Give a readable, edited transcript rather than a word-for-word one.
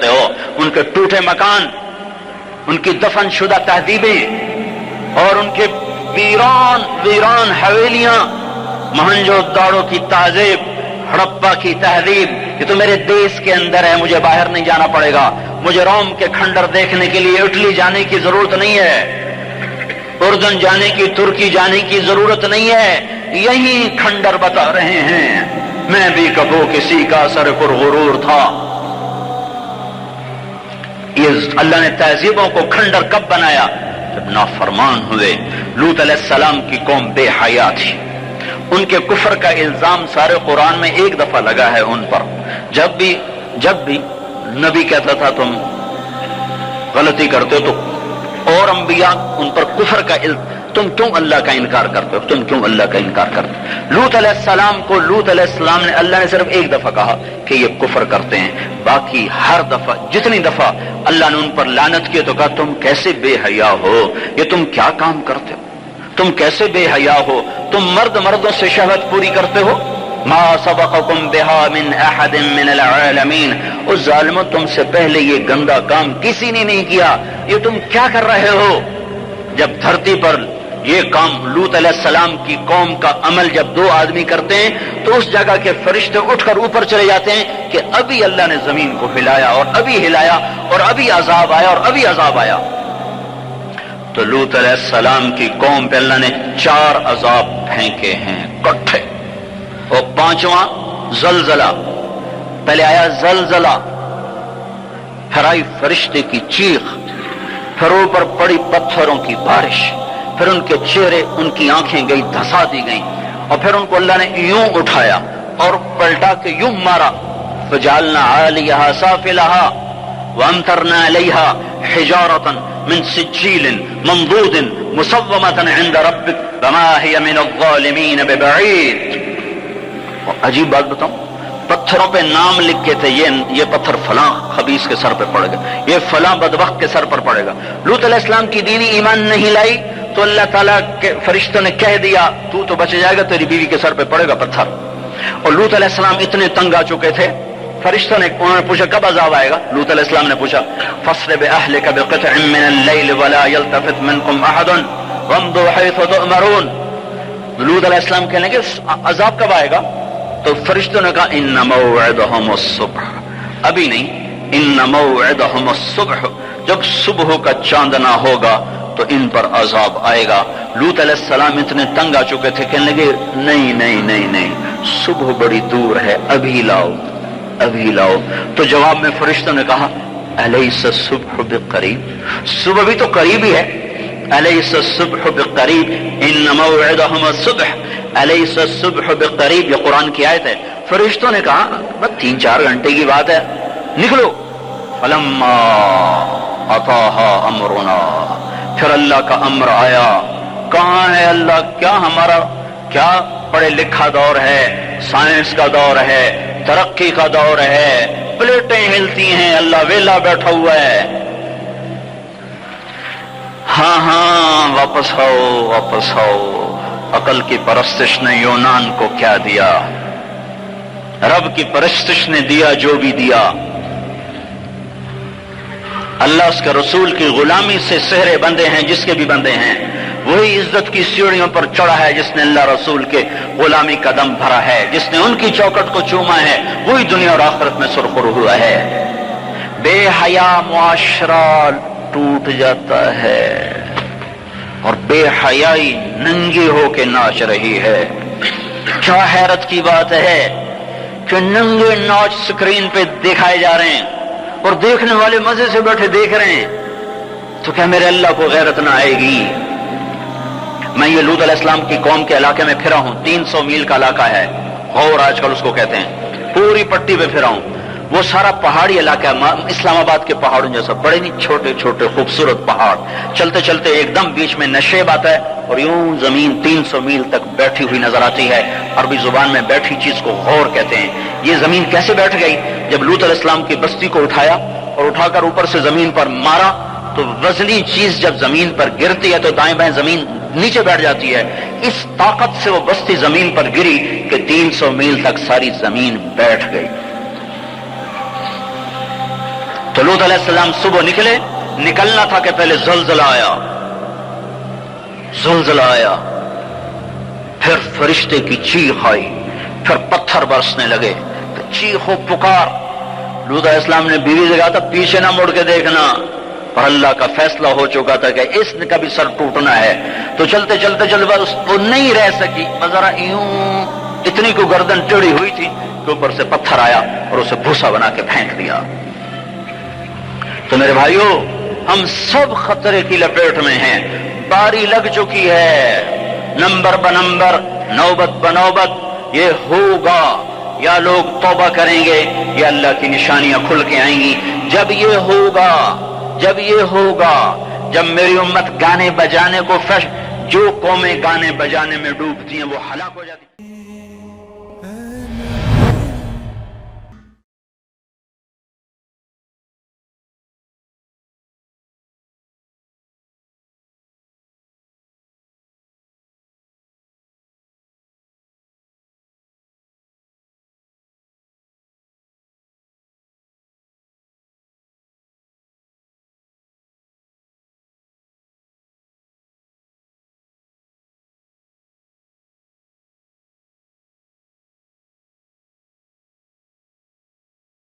करते हो। उनके टूटे मकान, उनकी दफन शुदा तहजीबें और उनके वीरान हवेलियां, मोहनजोदड़ो की तहजीब, हड़प्पा की तहजीब, ये तो मेरे देश के अंदर है, मुझे बाहर नहीं जाना पड़ेगा। मुझे रोम के खंडर देखने के लिए इटली जाने की जरूरत नहीं है, उर्दन जाने की, तुर्की जाने की जरूरत नहीं है। यही खंडर बता रहे हैं। मैं भी कबो किसी का सर पर गुरूर था। ये अल्लाह ने तहजीबों को खंडर कब बनाया? जब नाफरमान हुए। लूत अलैहिस्सलाम की कौम बेहया थी। उनके कुफर का इल्जाम सारे कुरान में एक दफा लगा है उन पर। जब भी नबी कहता था तुम गलती करते हो, तो और अंबिया उन पर कुफर का तुम क्यों अल्लाह का इनकार करते हो, तुम क्यों अल्लाह का इनकार करते हो। लूत अलैहिस्सलाम को लूत अलैहिस्सलाम ने, अल्लाह ने सिर्फ एक दफा कहा कि ये कुफर करते हैं। बाकी हर दफा, जितनी दफा अल्लाह ने उन पर लानत की तो कहा तुम कैसे बेहया हो, ये तुम क्या काम करते हो, तुम कैसे बेहया हो, तुम मर्दों से शहवत पूरी करते हो। मा सबक़कुम बिहा मिन अहदिन मिनल आलमीन, उस जालिमो तुमसे पहले ये गंदा काम किसी ने नहीं किया, ये तुम क्या कर रहे हो। जब धरती पर ये काम लूत अलैहिस्सलाम की कौम का अमल जब दो आदमी करते हैं तो उस जगह के फरिश्ते उठकर ऊपर चले जाते हैं कि अभी अल्लाह ने जमीन को हिलाया और अभी हिलाया और अभी अजाब आया और अभी अजाब आया। तो लूत अलैहिस्सलाम की कौम पे अल्लाह ने 4 अजाब फेंके हैं इकट्ठे। और 5वां जलजला। पहले आया जलजला, फिर आई फरिश्ते की चीख, फिर ऊपर पड़ी पत्थरों की बारिश, फिर उनके चेहरे, उनकी आंखें गई धसा दी गई, और फिर उनको अल्लाह ने यूं उठाया और पलटा के यूं मारा। फजालना आलिहा साफिलहा वअमतरना अलैहा हिजारतन मिन सिज्जीलिन मंदूदिन मुसव्वमतन इंद रब्बिक वमा हिय मिनज़-ज़ालिमीन बिबईद। अजीब बात बताऊं, पत्थरों पे नाम लिख के थे, ये पत्थर फलां खबीस के सर पे पड़ेगा, ये फलां बदबख्त के सर पर पड़ेगा। लूत अलैहिस्सलाम की दीनी ईमान नहीं लाई तो अल्लाह ताला के फरिश्तों ने कह दिया तू तो बच जाएगा, तेरी बीवी के सर पे पड़ेगा पत्थर। और लूत अलैहिस्सलाम इतने तंग आ चुके थे, फरिश्तों ने, उन्होंने पूछा कब अज़ाब आएगा। लूत अलैहिस्सलाम ने पूछा फस्र बिअहलिका बिक़ित्अन मिनल लैल वला यल्तफित मिनकुम अहदुन वम्दू हैथु तुअमरून। लूत अलैहिस्सलाम कहने लगे अज़ाब कब आएगा? तो फरिश्तों ने कहा इन्ना मौइदहुमुस-सुब्ह, अभी नहीं, इन्ना मौइदहुमुस-सुब्ह, जब सुबह का चांदना होगा तो इन पर अजाब आएगा। लूत अलैहिस्सलाम इतने तंग आ चुके थे, कहने लगे नहीं नहीं नहीं नहीं, सुबह बड़ी दूर है, अभी लाओ अभी लाओ। तो जवाब में फरिश्तों ने कहा अलैसा सुब्ह बिक़रीब, सुबह भी तो करीब ही है। अलैसा सुब्ह बिक़रीब इन्ना मौइदहुमुस-सुब्ह अलैसा सुब्ह बिक़रीब, ये कुरान की आयत है। फरिश्तों ने कहा बस 3-4 घंटे की बात है, निकलो। फलम्मा अताहा अमरुना, फिर अल्लाह का अम्र आया। कहां है अल्लाह? क्या पढ़े लिखा दौर है, साइंस का दौर है, तरक्की का दौर है, प्लेटें हिलती हैं, अल्लाह वेला बैठा हुआ है। हाँ वापस आओ। अकल की परस्तिश ने यूनान को क्या दिया, रब की परस्तिश ने दिया जो भी दिया। अल्लाह उसके रसूल की गुलामी से सेहरे बंधे हैं जिसके भी बंधे हैं, वही इज्जत की सीढ़ियों पर चढ़ा है जिसने अल्लाह रसूल के गुलामी का दम भरा है, जिसने उनकी चौखट को चूमा है, वही दुनिया और आखिरत में सुरखुर हुआ है। बेहया मुआशरा टूट जाता है और बेहयाई नंगी होके नाच रही है। क्या हैरत की बात है कि नंगे नाच स्क्रीन पे दिखाए जा रहे हैं और देखने वाले मजे से बैठे देख रहे हैं, तो क्या मेरे अल्लाह को गैरत ना आएगी? मैं ये लूत अलैहिस्सलाम की कौम के इलाके में फिरा हूं, 300 मील का इलाका है, और आजकल उसको कहते हैं, पूरी पट्टी पे फिरा हूं। वो सारा पहाड़ी इलाका है, इस्लामाबाद के पहाड़ों जैसा, बड़े नहीं छोटे छोटे खूबसूरत पहाड़, चलते चलते एकदम बीच में नशेब आता है और यूं जमीन 300 मील तक बैठी हुई नजर आती है। अरबी जुबान में बैठी चीज को गौर कहते हैं। ये जमीन कैसे बैठ गई? जब लूत अलैहिस्सलाम की बस्ती को उठाया और उठाकर ऊपर से जमीन पर मारा तो वजनी चीज जब जमीन पर गिरती है तो दाएं बाएं जमीन नीचे बैठ जाती है। इस ताकत से वो बस्ती जमीन पर गिरी कि 300 मील तक सारी जमीन बैठ गई। تو لوط علیہ السلام صبح نکلنا تھا کہ پہلے زلزلہ آیا، پھر فرشتے کی چیخ آئی، پھر پتھر برسنے لگے، پھر چیخ و پکار۔ لوط علیہ السلام نے بیوی سے کہا تھا پیچھے نہ مڑ کے دیکھنا، اور اللہ کا فیصلہ ہو چکا تھا کہ اس نے کبھی سر ٹوٹنا ہے۔ تو چلتے بس وہ نہیں رہ سکی، ذرا یوں اتنی کو گردن ٹیڑھی ہوئی تھی کہ اوپر سے پتھر آیا اور اسے بھوسا بنا کے پھینک دیا۔ تو میرے بھائیوں، ہم سب خطرے کی لپیٹ میں ہیں، باری لگ چکی ہے، نمبر بنمبر، نوبت بنوبت یہ ہوگا، یا لوگ توبہ کریں گے یا اللہ کی نشانیاں کھل کے آئیں گی۔ جب یہ ہوگا، جب میری امت گانے بجانے کو جو قومیں گانے بجانے میں ڈوبتی ہیں وہ ہلاک ہو جاتی ہیں۔